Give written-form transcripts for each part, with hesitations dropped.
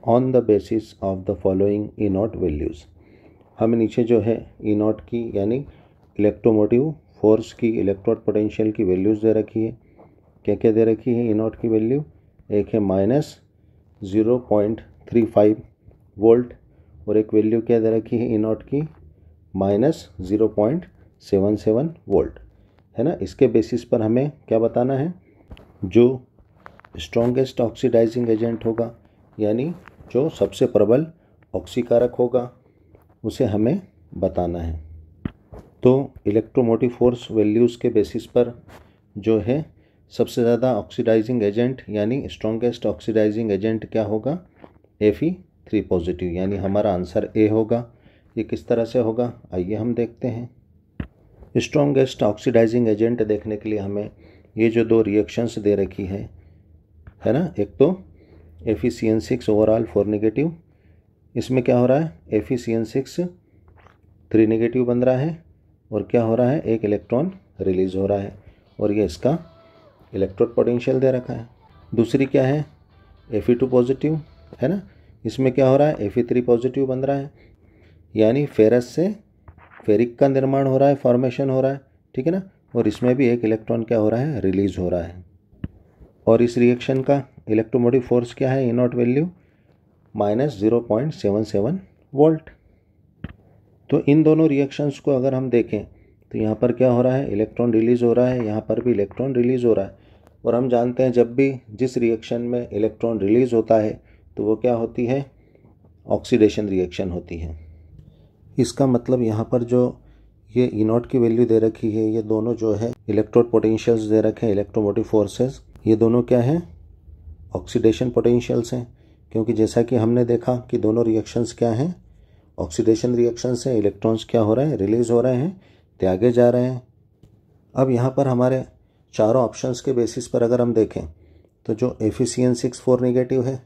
On the basis of the following E not values. हमें नीचे जो है ई नॉट की यानी इलेक्ट्रोमोटिव फोर्स की, इलेक्ट्रोड पोटेंशियल की वैल्यूज़ दे रखी है। क्या क्या दे रखी है ई नॉट की वैल्यू? एक है -0.35 वोल्ट और एक वैल्यू क्या दे रखी है ई नॉट की? -0.77 वोल्ट, है ना। इसके बेसिस पर हमें क्या बताना है? जो स्ट्रॉन्गेस्ट ऑक्सीडाइजिंग एजेंट होगा यानी जो सबसे प्रबल ऑक्सीकारक होगा उसे हमें बताना है। तो इलेक्ट्रोमोटिव फोर्स वैल्यूज़ के बेसिस पर जो है सबसे ज़्यादा ऑक्सीडाइजिंग एजेंट यानी स्ट्रॉन्गेस्ट ऑक्सीडाइजिंग एजेंट क्या होगा? Fe3 पॉजिटिव, यानी हमारा आंसर ए होगा। ये किस तरह से होगा आइए हम देखते हैं। स्ट्रॉन्गेस्ट ऑक्सीडाइजिंग एजेंट देखने के लिए हमें ये जो दो रिएक्शंस दे रखी है ना, एक तो FeCN6 ओवरऑल 4 नेगेटिव, इसमें क्या हो रहा है? FeCN6 3 नेगेटिव बन रहा है और क्या हो रहा है? एक इलेक्ट्रॉन रिलीज हो रहा है और ये इसका इलेक्ट्रोड पोटेंशियल दे रखा है। दूसरी क्या है? Fe2 पॉजिटिव, है ना। इसमें क्या हो रहा है? Fe3 पॉजिटिव बन रहा है, यानी फेरस से फेरिक का निर्माण हो रहा है, फॉर्मेशन हो रहा है, ठीक है ना। और इसमें भी एक इलेक्ट्रॉन क्या हो रहा है? रिलीज हो रहा है। और इस रिएक्शन का इलेक्ट्रोमोटिव फोर्स क्या है? ई नॉट वैल्यू -0.77 वोल्ट। तो इन दोनों रिएक्शंस को अगर हम देखें तो यहाँ पर क्या हो रहा है? इलेक्ट्रॉन रिलीज हो रहा है, यहाँ पर भी इलेक्ट्रॉन रिलीज हो रहा है। और हम जानते हैं जब भी जिस रिएक्शन में इलेक्ट्रॉन रिलीज होता है तो वो क्या होती है? ऑक्सीडेशन रिएक्शन होती है। इसका मतलब यहाँ पर जो ये ई नॉट की वैल्यू दे रखी है, ये दोनों जो है इलेक्ट्रोड पोटेंशियल्स दे रखे हैं, इलेक्ट्रोमोटिव फोर्सेस, ये दोनों क्या हैं? ऑक्सीडेशन पोटेंशियल्स हैं। क्योंकि जैसा कि हमने देखा कि दोनों रिएक्शंस क्या हैं? ऑक्सीडेशन रिएक्शंस हैं। इलेक्ट्रॉन्स क्या हो रहे हैं? रिलीज हो रहे हैं, त्यागे जा रहे हैं। अब यहाँ पर हमारे चारों ऑप्शंस के बेसिस पर अगर हम देखें तो जो FeCN6 4 नेगेटिव है,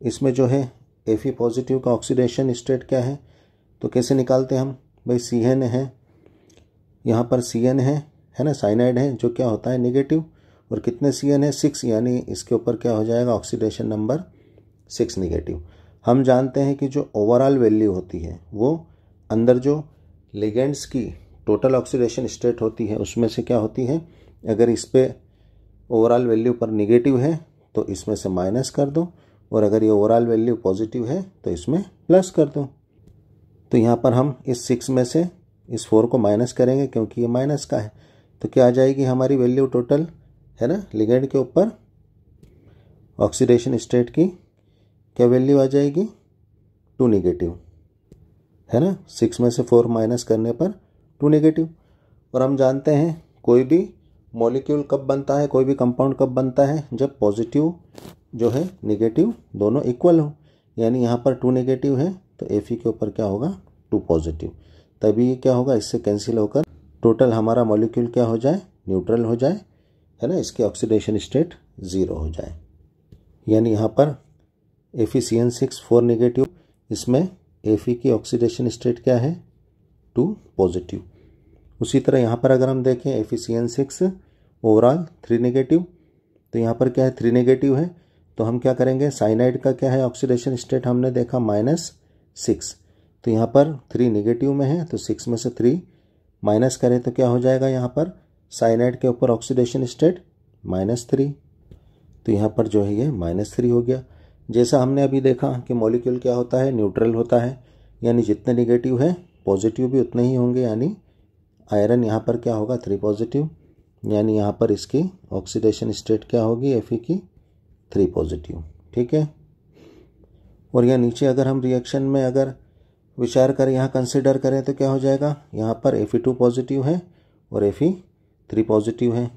इसमें जो है Fe पॉजिटिव का ऑक्सीडेशन स्टेट क्या है? तो कैसे निकालते हैं हम? भाई CN है, यहाँ पर CN है ना, साइनाइड है जो क्या होता है? नेगेटिव। और कितने CN है? 6, यानी इसके ऊपर क्या हो जाएगा? Oxidation number 6 negative. हम जानते हैं कि जो ओवरऑल वैल्यू होती है वो अंदर जो लिगेंड्स की टोटल ऑक्सीडेशन स्टेट होती है उसमें से क्या होती है? अगर इस पे ओवरऑल वैल्यू पर नेगेटिव है तो इसमें से माइनस कर दो, और अगर ये ओवरऑल वैल्यू पॉजिटिव है तो इसमें प्लस कर दो। तो यहाँ पर हम इस 6 में से इस 4 को माइनस करेंगे क्योंकि ये माइनस का है। तो क्या आ जाएगी हमारी वैल्यू टोटल, है ना, लिगेंड के ऊपर ऑक्सीडेशन स्टेट की क्या वैल्यू आ जाएगी? 2 नेगेटिव, है ना। 6 में से 4 माइनस करने पर 2 नेगेटिव। और हम जानते हैं कोई भी मॉलिक्यूल कब बनता है, कोई भी कंपाउंड कब बनता है? जब पॉजिटिव जो है नेगेटिव दोनों इक्वल हो। यानी यहाँ पर 2 नेगेटिव है तो Fe के ऊपर क्या होगा? 2 पॉजिटिव। तभी ये क्या होगा? इससे कैंसिल होकर टोटल हमारा मॉलिक्यूल क्या हो जाए? न्यूट्रल हो जाए, है ना। इसकी ऑक्सीडेशन स्टेट 0 हो जाए। यानी यहाँ पर FeCN6 4 नेगेटिव, इसमें Fe की ऑक्सीडेशन स्टेट क्या है? 2 पॉजिटिव। उसी तरह यहाँ पर अगर हम देखें FeCN6 ओवरऑल 3 नेगेटिव, तो यहाँ पर क्या है? 3 नेगेटिव है। तो हम क्या करेंगे? साइनाइड का क्या है ऑक्सीडेशन स्टेट? हमने देखा -6। तो यहाँ पर 3 नेगेटिव में है तो 6 में से 3 माइनस करें तो क्या हो जाएगा? यहाँ पर साइनाइड के ऊपर ऑक्सीडेशन स्टेट -3। तो यहाँ पर जो है ये -3 हो गया। जैसा हमने अभी देखा कि मॉलिक्यूल क्या होता है? न्यूट्रल होता है, यानी जितने नेगेटिव है पॉजिटिव भी उतने ही होंगे। यानी आयरन यहाँ पर क्या होगा? 3 पॉजिटिव, यानी यहाँ पर इसकी ऑक्सीडेशन स्टेट क्या होगी? Fe की 3 पॉजिटिव, ठीक है। और यहाँ नीचे अगर हम रिएक्शन में अगर विचार करें, यहाँ कंसिडर करें तो क्या हो जाएगा? यहाँ पर Fe2 पॉजिटिव है और Fe3 पॉजिटिव है।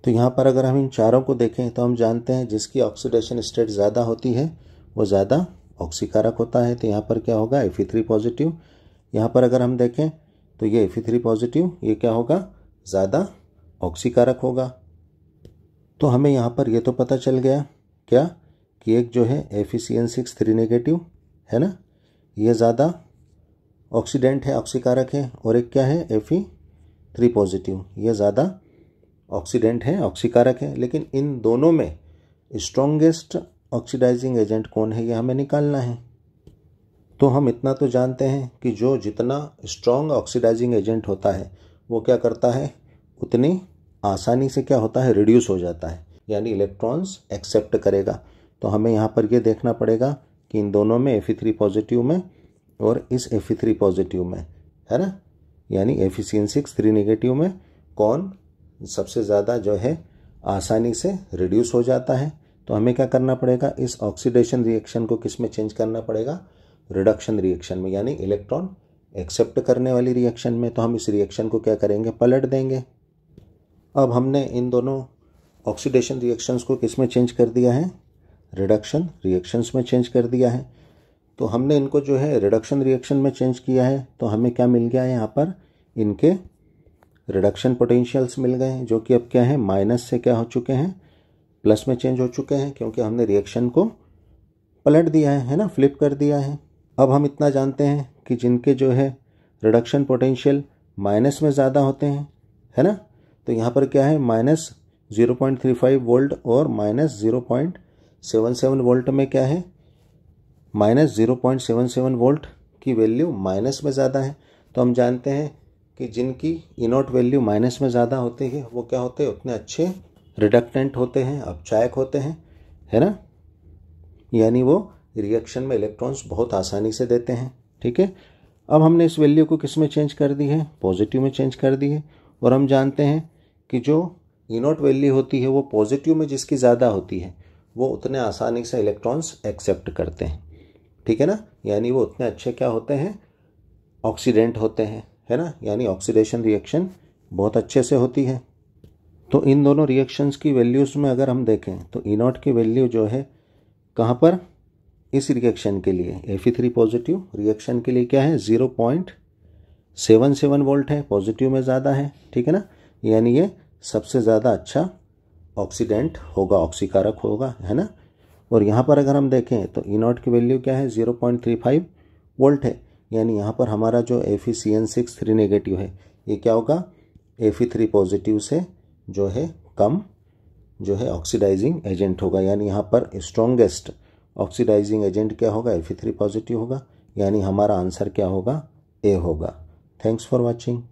तो यहाँ पर अगर हम इन चारों को देखें तो हम जानते हैं जिसकी ऑक्सीडेशन स्टेट ज़्यादा होती है वो ज़्यादा ऑक्सीकारक होता है। तो यहाँ पर क्या होगा? Fe3 positive. यहाँ पर अगर हम देखें तो ये Fe3 पॉजिटिव, ये क्या होगा? ज़्यादा ऑक्सीकारक होगा। तो हमें यहाँ पर ये तो पता चल गया क्या कि एक जो है FeCN6 3 नेगेटिव, है ना, ये ज़्यादा ऑक्सीडेंट है, ऑक्सीकारक है। और एक क्या है? Fe3 पॉजिटिव, ये ज़्यादा ऑक्सीडेंट है, ऑक्सीकारक है। लेकिन इन दोनों में स्ट्रॉन्गेस्ट ऑक्सीडाइजिंग एजेंट कौन है ये हमें निकालना है। तो हम इतना तो जानते हैं कि जो जितना स्ट्रॉन्ग ऑक्सीडाइजिंग एजेंट होता है वो क्या करता है, उतनी आसानी से क्या होता है, रिड्यूस हो जाता है, यानी इलेक्ट्रॉन्स एक्सेप्ट करेगा। तो हमें यहाँ पर ये देखना पड़ेगा कि इन दोनों में Fe3 पॉजिटिव में और इस Fe3 पॉजिटिव में, है ना, यानी Fe6 3 नेगेटिव में कौन सबसे ज़्यादा जो है आसानी से रिड्यूस हो जाता है। तो हमें क्या करना पड़ेगा, इस ऑक्सीडेशन रिएक्शन को किस में चेंज करना पड़ेगा, रिडक्शन रिएक्शन में, यानी इलेक्ट्रॉन एक्सेप्ट करने वाली रिएक्शन में। तो हम इस रिएक्शन को क्या करेंगे, पलट देंगे। अब हमने इन दोनों ऑक्सीडेशन रिएक्शंस को किस में चेंज कर दिया है, रिडक्शन रिएक्शंस में चेंज कर दिया है। तो हमने इनको जो है रिडक्शन रिएक्शन में चेंज किया है, तो हमें क्या मिल गया है, यहाँ पर इनके रिडक्शन पोटेंशियल्स मिल गए हैं, जो कि अब क्या है, माइनस से क्या हो चुके हैं, प्लस में चेंज हो चुके हैं, क्योंकि हमने रिएक्शन को पलट दिया है ना, फ्लिप कर दिया है। अब हम इतना जानते हैं कि जिनके जो है रिडक्शन पोटेंशियल माइनस में ज़्यादा होते हैं, है ना, तो यहाँ पर क्या है, माइनस 0.35 वोल्ट और माइनस 0.77 वोल्ट में क्या है, माइनस 0.77 वोल्ट की वैल्यू माइनस में ज़्यादा है। तो हम जानते हैं कि जिनकी इनोट वैल्यू माइनस में ज़्यादा होती है वो क्या होते हैं, उतने अच्छे रिडक्टेंट होते हैं, अपचायक होते हैं, है ना, यानी वो रिएक्शन में इलेक्ट्रॉन्स बहुत आसानी से देते हैं। ठीक है, अब हमने इस वैल्यू को किस में चेंज कर दी है, पॉजिटिव में चेंज कर दी है। और हम जानते हैं कि जो इनोट वैल्यू होती है वो पॉजिटिव में जिसकी ज़्यादा होती है वो उतने आसानी से इलेक्ट्रॉन्स एक्सेप्ट करते हैं। ठीक है ना, यानी वो उतने अच्छे क्या होते हैं, ऑक्सीडेंट होते हैं, है ना, यानी ऑक्सीडेशन रिएक्शन बहुत अच्छे से होती है। तो इन दोनों रिएक्शंस की वैल्यूज़ में अगर हम देखें तो इनोट की वैल्यू जो है कहाँ पर, इस रिएक्शन के लिए Fe3 पॉजिटिव रिएक्शन के लिए क्या है, 0.77 वोल्ट है, पॉजिटिव में ज़्यादा है। ठीक है ना, यानी ये सबसे ज़्यादा अच्छा ऑक्सीडेंट होगा, ऑक्सीकारक होगा, है ना। और यहाँ पर अगर हम देखें तो E0 की वैल्यू क्या है, 0.35 वोल्ट है, यानी यहाँ पर हमारा जो Fe6 3 नेगेटिव है ये क्या होगा, Fe3 पॉजिटिव से जो है कम जो है ऑक्सीडाइजिंग एजेंट होगा, यानी यहाँ पर स्ट्रॉन्गेस्ट ऑक्सीडाइजिंग एजेंट क्या होगा, Fe3 पॉजिटिव होगा, यानी हमारा आंसर क्या होगा, ए होगा। Thanks for watching.